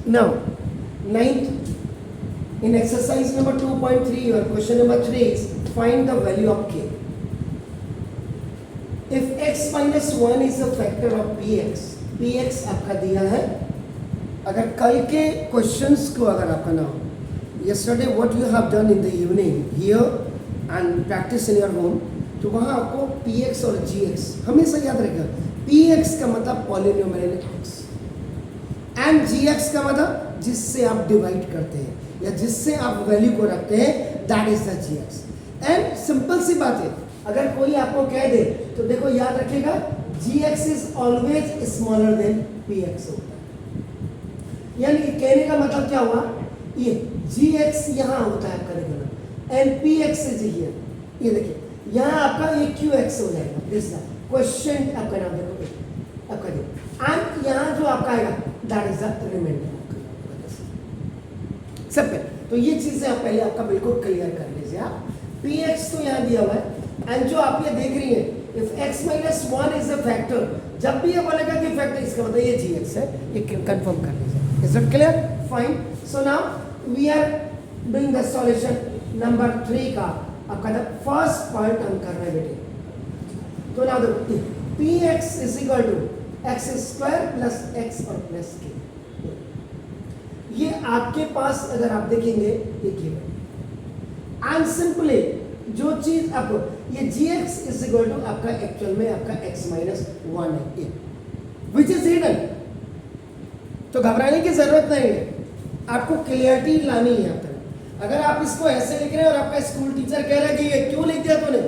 Now, ninth, in exercise number 2.3 or question number 3 is find the value of k. If x minus 1 is a factor of px, px आपका दिया है. अगर कल के questions को अगर आपका ना हो, yesterday what you have done in the evening here and practice in your home, तो वहाँ आपको px और gx हमेशा याद रखेगा. px का मतलब पॉलिनोमियल x एंड gx का मतलब जिससे आप डिवाइड करते हैं या जिससे आप वैल्यू को रखते हैं, that is the gx. And simple सी बात है, अगर कोई आपको कह दे तो देखो याद रखिएगा gx is always smaller than px होता है. यानी कहने का मतलब क्या हुआ, ये gx यहाँ होता है आपका देखना एंड px इज हियर. ये देखिए यहाँ आपका ये qx हो जाएगा. दिस द क्वेश्चन आपका नाम देखो आपका देखो एंड यहाँ जो आपका आएगा दैट इज द रिमाइंडर. सब पे तो ये चीजें आप पहले आपका बिल्कुल क्लियर कर लीजिए. आप px तो यहाँ दिया हुआ है एंड जो आप ये देख रही है if x minus 1 is a factor, जब भी ये बोलेगा कि फैक्टर इसका मतलब ये gx है, ये कंफर्म कर लीजिए. Is it clear? Fine. So now we are doing the solution number 3 का आपका द फर्स्ट पार्ट हम कर रहे हैं बेटे. तो नाउ देखो px is equal to x square plus x और प्लस k. ये आपके पास अगर आप देखेंगे ये गिवन एंड सिंपली जो चीज आपको ये gx इज इक्वल टू आपका एक्चुअल में आपका x माइनस 1 है विच इज हिडन. तो घबराने की जरूरत नहीं है, आपको क्लियरिटी लानी है. अगर आप इसको ऐसे लिख रहे हैं और आपका स्कूल टीचर कह रहा है कि ये क्यों लिख दिया तूने,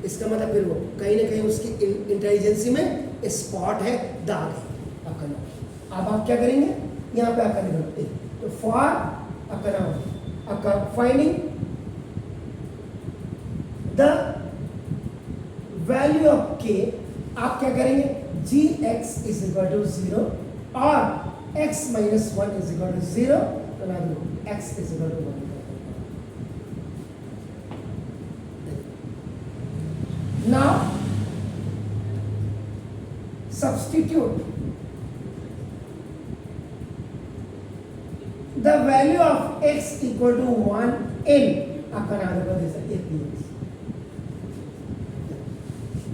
इसका मतलब फिर वो कहीं ना कहीं उसकी इंटेलिजेंसी में स्पॉट है, दाग है आपका नाम. अब आप क्या करेंगे, यहाँ पे आपका लिखना तो फॉर आपका नाम आपका finding the value of k, आप क्या करेंगे gx इज इक्वल टू 0 और x minus 1 is equal to 0. तो ना x is equal to 1. Now substitute the value of x equal to 1 in आपका नाम है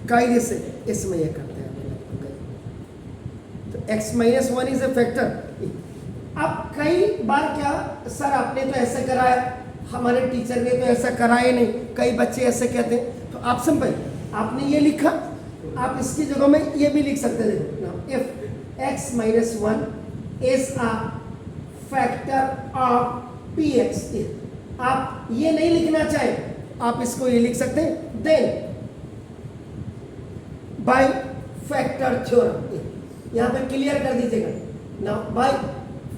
कायदे से इसमें ये करते हैं. तो x minus 1 is a factor. अब कई बार क्या सर आपने तो ऐसा कराया, हमारे टीचर ने तो ऐसा कराया नहीं, कई बच्चे ऐसे कहते हैं. तो आप सिंपल आपने ये लिखा, आप इसकी जगह में ये भी लिख सकते थे if x minus 1 is a factor of px. आप ये नहीं लिखना चाहे आप इसको ये लिख सकते हैं देन बाय फैक्टर थ्योरम. यहां पे क्लियर कर दीजिएगा ना बाय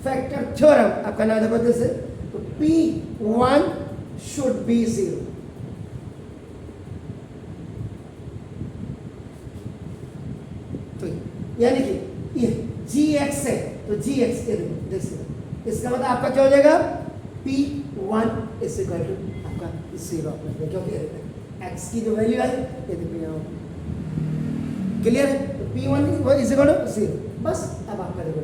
फैक्टर थ्योरम आपका नाम देखो जैसे तो p1 शुड बी 0. तो यानी कि ये gx है तो gx के देखिए इसका मतलब आपका क्या हो जाएगा p1 इज इक्वल टू आपका 0 क्योंकि x की जो वैल्यू है ये देखो क्लियर है. तो p1 इज इक्वल टू 0. बस अब आपका देखो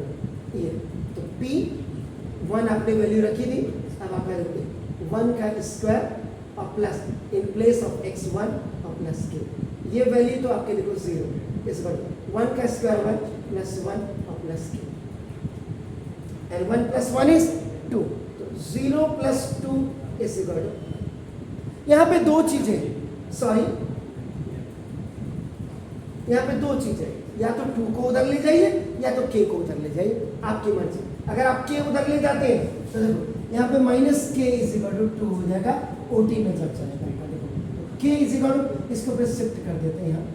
ये तो p1 आपने वैल्यू रखी थी. अब आपका देखो 1 का स्क्वायर और plus in place of x1 और प्लस k. ये वैल्यू तो आपके देखो 0 इज इक्वल टू 1 का स्क्वायर 1 प्लस 1 और plus k. And 1 plus 1 is 2. तो 0 plus 2 is equal to. यहाँ पे दो चीजें, सॉरी यहाँ पे दो चीजें, या तो 2 को उधर ले जाइए या तो k को उधर ले जाइए, आपकी मर्जी. अगर आप k उधर ले जाते हैं तो देखो यहाँ पे minus k is equal to 2 हो जाएगा OT में जब चलेगा. देखो k इज इक्वल टू इसको फिर शिफ्ट कर देते हैं यहाँ,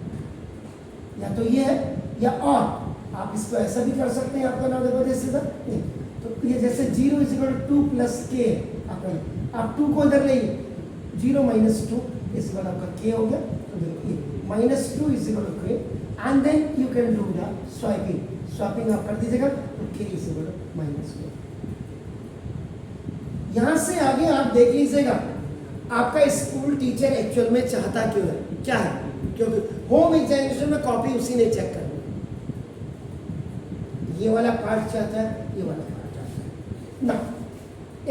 या तो ये है या और आप इसको ऐसा भी कर सकते हैं. आपका नाम देखो जैसे तो ये जैसे 0 is equal to 2 plus k आप 2 को इधर ले 0 माइनस 2 इस बार आपका k हो गया. तो देखो ये minus 2 is equal to k and then you can do the swapping आप कर दीजिएगा तो k is equal to minus 2. यहाँ से आगे आप देख लीजिएगा आपका स्कूल टीचर एक्चुअल में चाहता क्यों है, क्या है, क्योंकि होम एग्जामिनेशन में कॉपी उसी ने चेक करनी. ये वाला पार्ट चाहता है, ये वाला पार्ट चाहता है ना।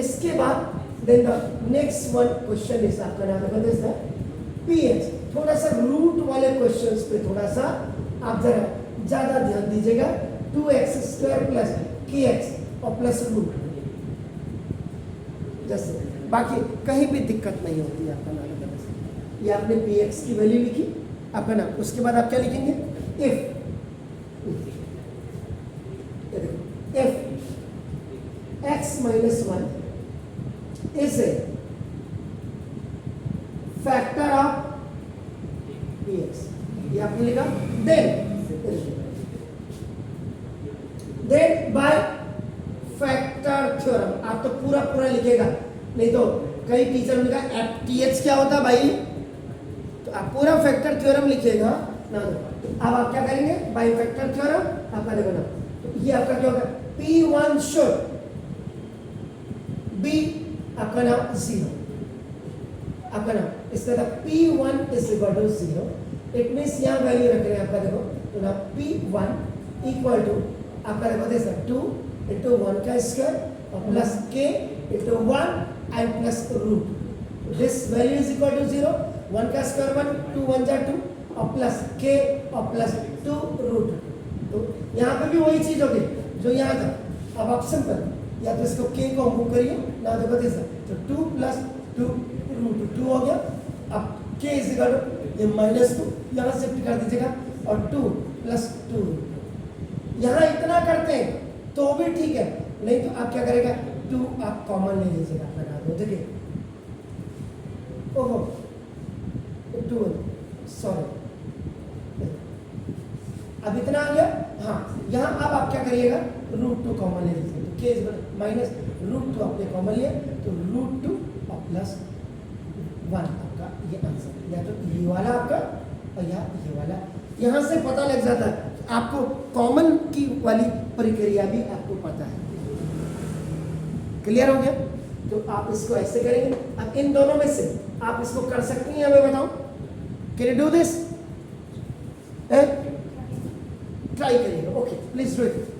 इसके बाद then the next one question is आपका नाम है px। थोड़ा सा रूट वाले क्वेश्चंस पे थोड़ा सा आप जरा ज्यादा ध्यान दीजिएगा। 2x² प्लस kx और प्लस रूट, जैसे बाकी कहीं भी दिक्कत नहीं होती है आपका नाम। ये आपने px की वैल्यू लिखी आपका नाम, उसके बाद आप क्या लिखेंगे if x minus 1 is a factor of px, ये आपने लिखा। then by factor theorem, आप तो पूरा पूरा लिखेगा, नहीं तो कई टीचर ने कहा fth क्या होता है भाई, तो आप पूरा फैक्टर थ्योरम लिखिएगा ना। अब आप क्या करेंगे, बाय फैक्टर थ्योरम आपका देखो ना, तो ये आपका क्या होगा, p1 शुड बी आपका नाम 0, आपका नाम इसका था p1 is equal to 0। It means यहाँ वैल्यू रख रहे हैं आपका देखो, तो ना p1 इक्वल टू आपका देखो दे सर 2 into 1 का स्क्वायर और plus k into 1 and plus root, this value is equal to 0। 1 का स्क्वायर 1, 2 1 जा 2 और प्लस k और प्लस 2 रूट। तो यहाँ पे भी वही चीज होगी जो यहाँ था। अब आप सिंपल या तो इसको k को मूव करिए ना, देखो दे सर, तो 2 प्लस 2 रूट 2 हो गया। अब k इज इक्वल टू ये -2 यहाँ शिफ्ट कर दीजिएगा और 2 प्लस 2 रूट। यहाँ इतना करते हैं तो भी ठीक है, नहीं तो आप क्या करेगा, 2 आप कॉमन ले लीजिएगा लगा दो, देखिए ओहो 2 सॉरी, अब इतना आ गया। हाँ यहाँ अब आप क्या करिएगा, √2 कॉमन ले लीजिए, तो k इज माइनस √2 आपने कॉमन लिया, तो √2 और प्लस 1 आपका ये आंसर, या तो ये वाला आपका और या ये वाला। यहाँ से पता लग जाता है आपको कॉमन की वाली प्रक्रिया भी आपको पता है। क्लियर हो गया? तो आप इसको ऐसे करेंगे। अब इन दोनों में से आप इसको कर सकते हैं, हमें बताओ, can you do this? Try करिएगा। Okay, please do it.